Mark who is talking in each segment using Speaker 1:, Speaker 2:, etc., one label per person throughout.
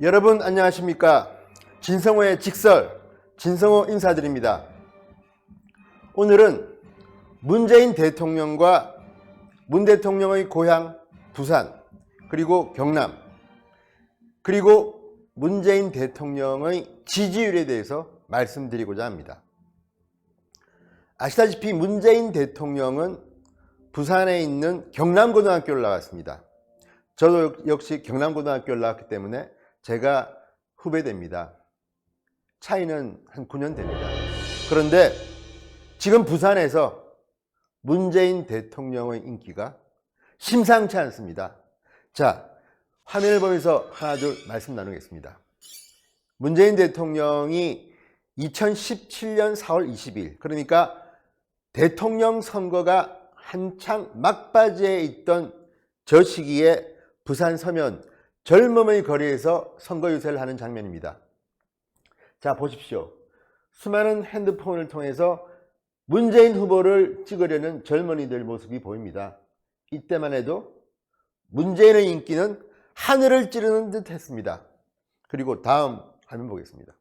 Speaker 1: 여러분 안녕하십니까? 진성호의 직설, 진성호 인사드립니다. 오늘은 문재인 대통령과 문 대통령의 고향 부산, 그리고 경남, 그리고 문재인 대통령의 지지율에 대해서 말씀드리고자 합니다. 아시다시피 문재인 대통령은 부산에 있는 경남고등학교를 나왔습니다. 저도 역시 경남고등학교를 나왔기 때문에 제가 후배됩니다. 차이는 한 9년 됩니다. 그런데 지금 부산에서 문재인 대통령의 인기가 심상치 않습니다. 자, 화면을 보면서 하나 둘 말씀 나누겠습니다. 문재인 대통령이 2017년 4월 20일, 그러니까 대통령 선거가 한창 막바지에 있던 저 시기에 부산 서면 젊음의 거리에서 선거 유세를 하는 장면입니다. 자, 보십시오. 수많은 핸드폰을 통해서 문재인 후보를 찍으려는 젊은이들 모습이 보입니다. 이때만 해도 문재인의 인기는 하늘을 찌르는 듯 했습니다. 그리고 다음 화면 보겠습니다.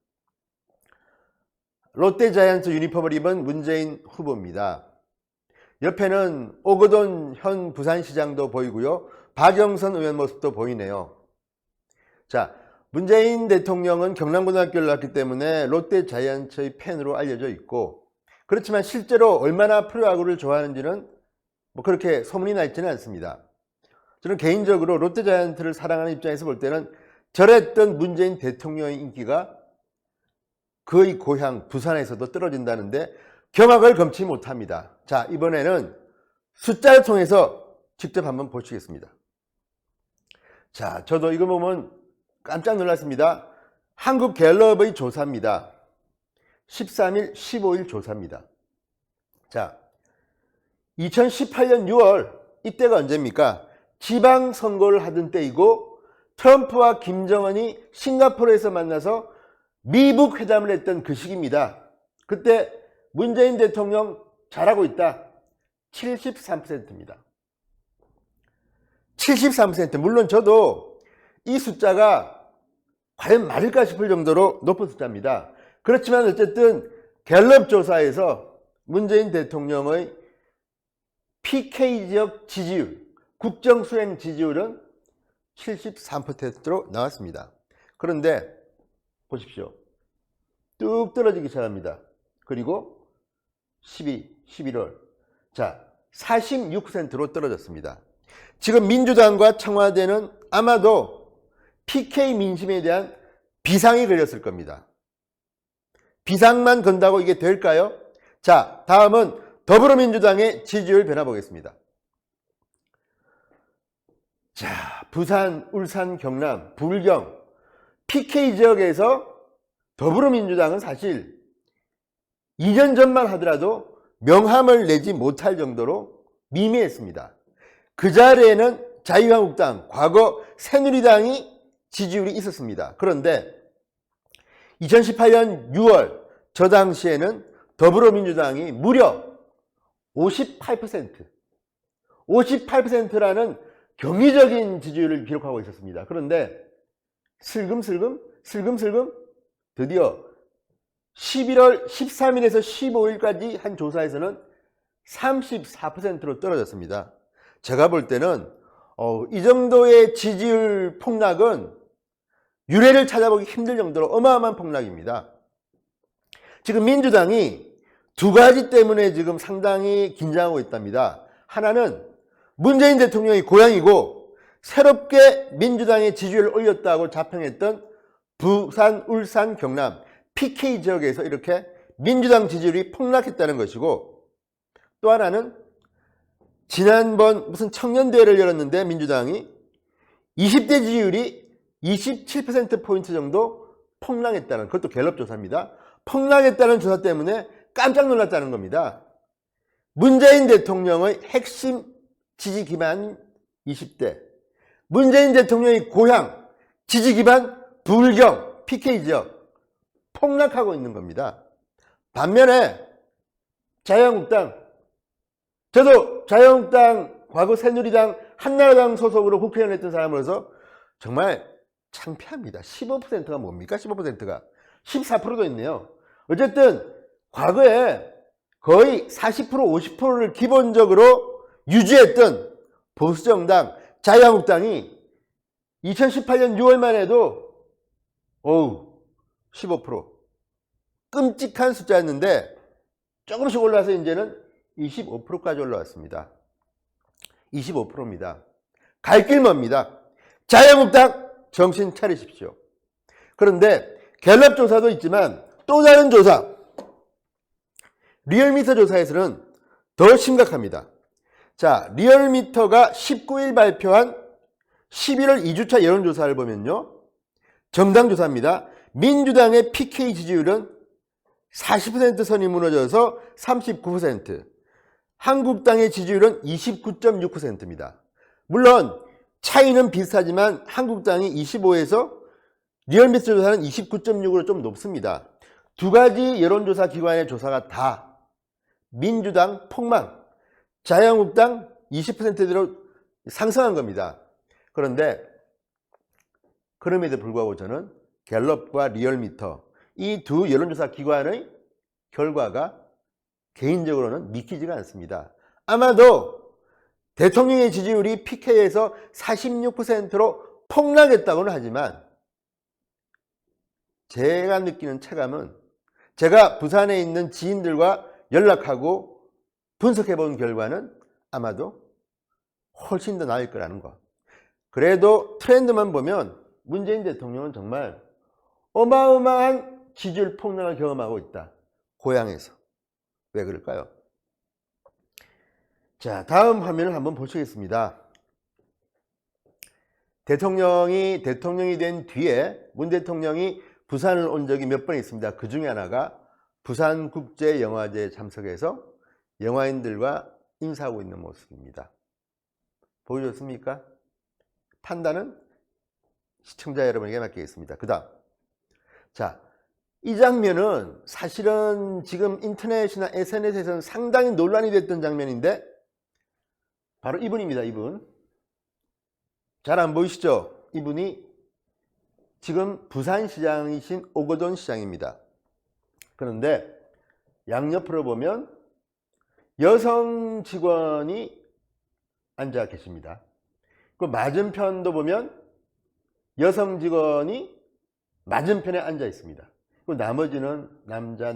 Speaker 1: 롯데자이언츠 유니폼을 입은 문재인 후보입니다. 옆에는 오거돈 현 부산시장도 보이고요. 박영선 의원 모습도 보이네요. 자, 문재인 대통령은 경남고등학교를 나왔기 때문에 롯데자이언츠의 팬으로 알려져 있고, 그렇지만 실제로 얼마나 프로야구를 좋아하는지는 그렇게 소문이 나 있지는 않습니다. 저는 개인적으로 롯데자이언츠를 사랑하는 입장에서 볼 때는 저랬던 문재인 대통령의 인기가 그의 고향 부산에서도 떨어진다는데 경악을 금치 못합니다. 자, 이번에는 숫자를 통해서 직접 한번 보시겠습니다. 자, 저도 이거 보면 깜짝 놀랐습니다. 한국갤럽의 조사입니다. 13일, 15일 조사입니다. 자, 2018년 6월, 이때가 언제입니까? 지방선거를 하던 때이고 트럼프와 김정은이 싱가포르에서 만나서 미북 회담을 했던 그 시기입니다. 그때 문재인 대통령 잘하고 있다. 73%입니다. 73%. 물론 저도 이 숫자가 과연 맞을까 싶을 정도로 높은 숫자입니다. 그렇지만 어쨌든 갤럽 조사에서 문재인 대통령의 PK 지역 지지율, 국정수행 지지율은 73%로 나왔습니다. 그런데 보십시오. 뚝 떨어지기 시작합니다. 그리고 11월. 자, 46%로 떨어졌습니다. 지금 민주당과 청와대는 아마도 PK 민심에 대한 비상이 걸렸을 겁니다. 비상만 건다고 이게 될까요? 자, 다음은 더불어민주당의 지지율 변화 보겠습니다. 자, 부산, 울산, 경남, 불경, PK 지역에서 더불어민주당은 사실 2년 전만 하더라도 명함을 내지 못할 정도로 미미했습니다. 그 자리에는 자유한국당, 과거 새누리당이 지지율이 있었습니다. 그런데 2018년 6월 저 당시에는 더불어민주당이 무려 58%라는 경이적인 지지율을 기록하고 있었습니다. 그런데 슬금슬금 드디어 11월 13일에서 15일까지 한 조사에서는 34%로 떨어졌습니다. 제가 볼 때는 이 정도의 지지율 폭락은 유례를 찾아보기 힘들 정도로 어마어마한 폭락입니다. 지금 민주당이 두 가지 때문에 지금 상당히 긴장하고 있답니다. 하나는 문재인 대통령이 고향이고 새롭게 민주당의 지지율을 올렸다고 자평했던 부산, 울산, 경남 PK 지역에서 이렇게 민주당 지지율이 폭락했다는 것이고, 또 하나는 지난번 무슨 청년대회를 열었는데 민주당이 20대 지지율이 27%포인트 정도 폭락했다는, 그것도 갤럽 조사입니다. 폭락했다는 조사 때문에 깜짝 놀랐다는 겁니다. 문재인 대통령의 핵심 지지 기반인 20대, 문재인 대통령의 고향 지지 기반 불경 PK 지역 폭락하고 있는 겁니다. 반면에 자유한국당, 저도 자유한국당, 과거 새누리당, 한나라당 소속으로 국회의원 했던 사람으로서 정말 창피합니다. 15%가 뭡니까? 15%가 14%도 있네요. 어쨌든 과거에 거의 40% 50%를 기본적으로 유지했던 보수정당 자유한국당이 2018년 6월만 해도 15% 끔찍한 숫자였는데 조금씩 올라와서 이제는 25%까지 올라왔습니다. 25%입니다. 갈 길 멉니다. 자유한국당 정신 차리십시오. 그런데 갤럽 조사도 있지만 또 다른 조사, 리얼미터 조사에서는 더 심각합니다. 자, 리얼미터가 19일 발표한 11월 2주차 여론조사를 보면요, 정당조사입니다. 민주당의 PK 지지율은 40% 선이 무너져서 39%, 한국당의 지지율은 29.6%입니다. 물론 차이는 비슷하지만 한국당이 25에서 리얼미터 조사는 29.6으로 좀 높습니다. 두 가지 여론조사 기관의 조사가 다 민주당 폭망, 자유한국당 20%대로 상승한 겁니다. 그런데 그럼에도 불구하고 저는 갤럽과 리얼미터 이 두 여론조사 기관의 결과가 개인적으로는 믿기지가 않습니다. 아마도 대통령의 지지율이 PK에서 46%로 폭락했다고는 하지만 제가 느끼는 체감은, 제가 부산에 있는 지인들과 연락하고 분석해 본 결과는 아마도 훨씬 더 나을 거라는 것. 그래도 트렌드만 보면 문재인 대통령은 정말 어마어마한 지지율 폭락을 경험하고 있다. 고향에서. 왜 그럴까요? 자, 다음 화면을 한번 보시겠습니다. 대통령이 된 뒤에 문 대통령이 부산을 온 적이 몇 번 있습니다. 그 중에 하나가 부산국제영화제에 참석해서 영화인들과 인사하고 있는 모습입니다. 보여줬습니까? 판단은 시청자 여러분에게 맡기겠습니다. 그 다음, 자, 이 장면은 사실은 지금 인터넷이나 SNS에서는 상당히 논란이 됐던 장면인데 바로 이분입니다. 이분 잘 안 보이시죠? 이분이 지금 부산시장이신 오거돈 시장입니다. 그런데 양옆으로 보면 여성 직원이 앉아 계십니다. 그 맞은편도 보면 여성 직원이 맞은편에 앉아 있습니다. 그 나머지는 남자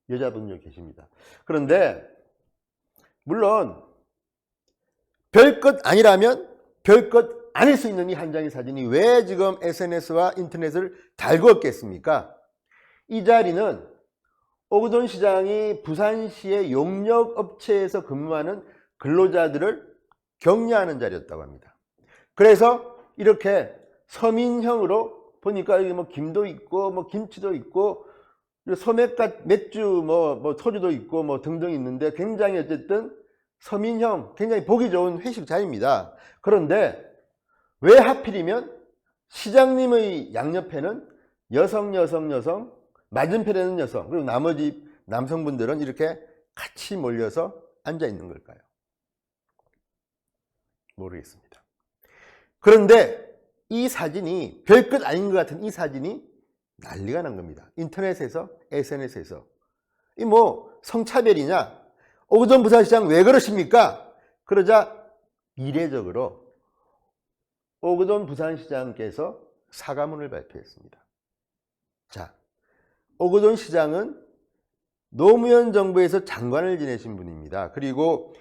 Speaker 1: 여자분들 계십니다. 그런데 물론 별것 아니라면 별것 아닐 수 있는 이 한 장의 사진이 왜 지금 SNS와 인터넷을 달구었겠습니까? 이 자리는 오거돈 시장이 부산시의 용역업체에서 근무하는 근로자들을 격려하는 자리였다고 합니다. 그래서 이렇게 서민형으로 보니까 여기 뭐 김도 있고 뭐 김치도 있고 소맥과 맥주 뭐 소주도 있고 뭐 등등 있는데 굉장히 어쨌든 서민형, 굉장히 보기 좋은 회식 자리입니다. 그런데 왜 하필이면 시장님의 양옆에는 여성, 맞은편에는 여성, 그리고 나머지 남성분들은 이렇게 같이 몰려서 앉아 있는 걸까요? 모르겠습니다. 그런데 이 사진이 별것 아닌 것 같은 이 사진이 난리가 난 겁니다. 인터넷에서, SNS에서. 이 뭐 성차별이냐? 오거돈 부산시장 왜 그러십니까? 그러자 이례적으로 오거돈 부산시장께서 사과문을 발표했습니다. 자, 오거돈 시장은 노무현 정부에서 장관을 지내신 분입니다. 그리고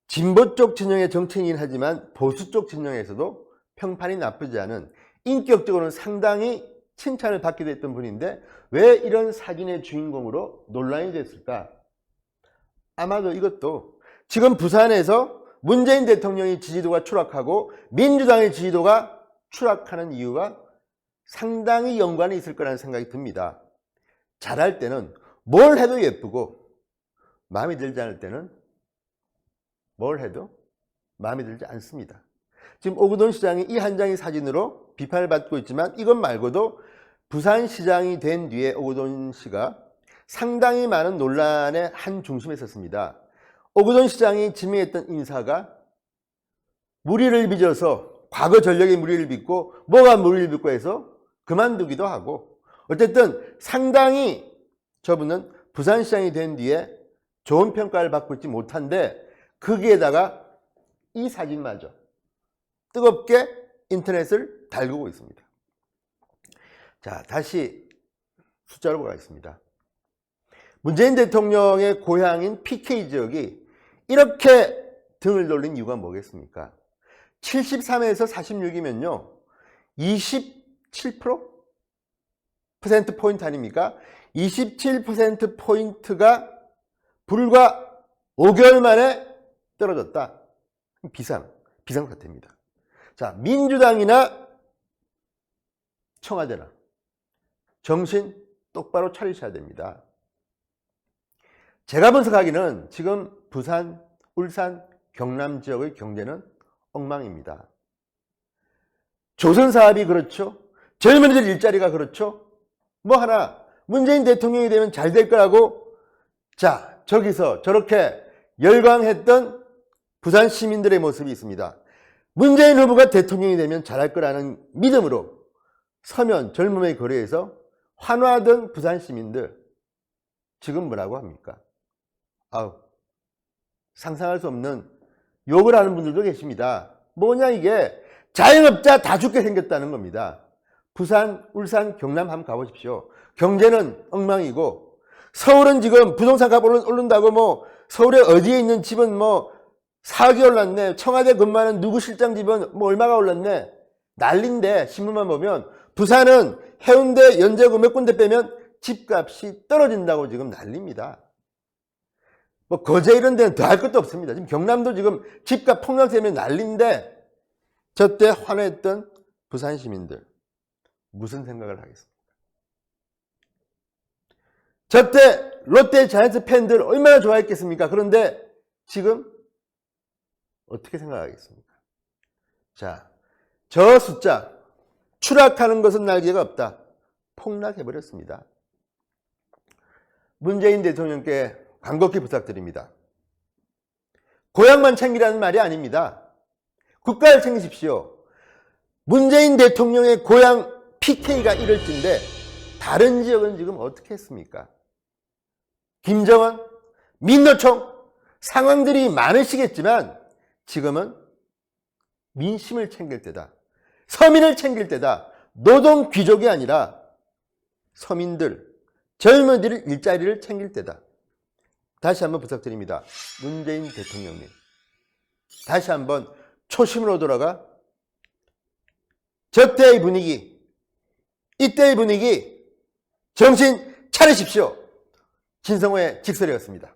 Speaker 1: 진보 쪽 진영의 정치인이긴 하지만 보수 쪽 진영에서도 평판이 나쁘지 않은, 인격적으로는 상당히 칭찬을 받게 됐던 분인데 왜 이런 사진의 주인공으로 논란이 됐을까? 아마도 이것도 지금 부산에서 문재인 대통령의 지지도가 추락하고 민주당의 지지도가 추락하는 이유가 상당히 연관이 있을 거라는 생각이 듭니다. 잘할 때는 뭘 해도 예쁘고 마음에 들지 않을 때는 뭘 해도 마음에 들지 않습니다. 지금 오거돈 시장이 이 한 장의 사진으로 비판을 받고 있지만 이것 말고도 부산시장이 된 뒤에 오거돈 씨가 상당히 많은 논란의 한 중심에 섰습니다. 오거돈 시장이 지명했던 인사가 무리를 빚어서 과거 전력의 무리를 빚고 뭐가 무리를 빚고 해서 그만두기도 하고 어쨌든 상당히 저분은 부산시장이 된 뒤에 좋은 평가를 받고 있지 못한데 거기에다가 이 사진마저 뜨겁게 인터넷을 달구고 있습니다. 자, 다시 숫자로 보겠습니다. 문재인 대통령의 고향인 PK 지역이 이렇게 등을 돌린 이유가 뭐겠습니까? 73에서 46이면요 27%? 퍼센트 아닙니까? 27%포인트가 불과 5개월 만에 떨어졌다. 비상사태입니다. 자, 민주당이나 청와대나 정신 똑바로 차리셔야 됩니다. 제가 분석하기는 지금 부산, 울산, 경남 지역의 경제는 엉망입니다. 조선사업이 그렇죠. 젊은이들 일자리가 그렇죠. 뭐 하나 문재인 대통령이 되면 잘 될 거라고 자 저기서 저렇게 열광했던 부산 시민들의 모습이 있습니다. 문재인 후보가 대통령이 되면 잘할 거라는 믿음으로 서면 젊음의 거리에서 환호하던 부산 시민들 지금 뭐라고 합니까? 아우 상상할 수 없는 욕을 하는 분들도 계십니다. 뭐냐 이게 자영업자 다 죽게 생겼다는 겁니다. 부산, 울산, 경남 한번 가보십시오. 경제는 엉망이고 서울은 지금 부동산 값 오른다고 뭐 서울에 어디에 있는 집은 뭐 4억이 올랐네. 청와대 근무하는 누구 실장 집은 뭐 얼마가 올랐네. 난린데 신문만 보면 부산은 해운대, 연제구 몇 군데 빼면 집값이 떨어진다고 지금 난립니다. 뭐 거제 이런 데는 더 할 것도 없습니다. 지금 경남도 지금 집값 폭락 때문에 난린데 저때 환호했던 부산 시민들 무슨 생각을 하겠습니까? 저때 롯데 자이언츠 팬들 얼마나 좋아했겠습니까? 그런데 지금 어떻게 생각하겠습니까? 자, 저 숫자 추락하는 것은 날개가 없다. 폭락해버렸습니다. 문재인 대통령께 간곡히 부탁드립니다. 고향만 챙기라는 말이 아닙니다. 국가를 챙기십시오. 문재인 대통령의 고향 PK가 이럴진데 다른 지역은 지금 어떻게 했습니까? 김정은, 민노총 상황들이 많으시겠지만 지금은 민심을 챙길 때다. 서민을 챙길 때다. 노동 귀족이 아니라 서민들, 젊은이들 일자리를 챙길 때다. 다시 한번 부탁드립니다. 문재인 대통령님. 다시 한번 초심으로 돌아가 저때의 분위기, 이때의 분위기 정신 차리십시오. 진성호의 직설이었습니다.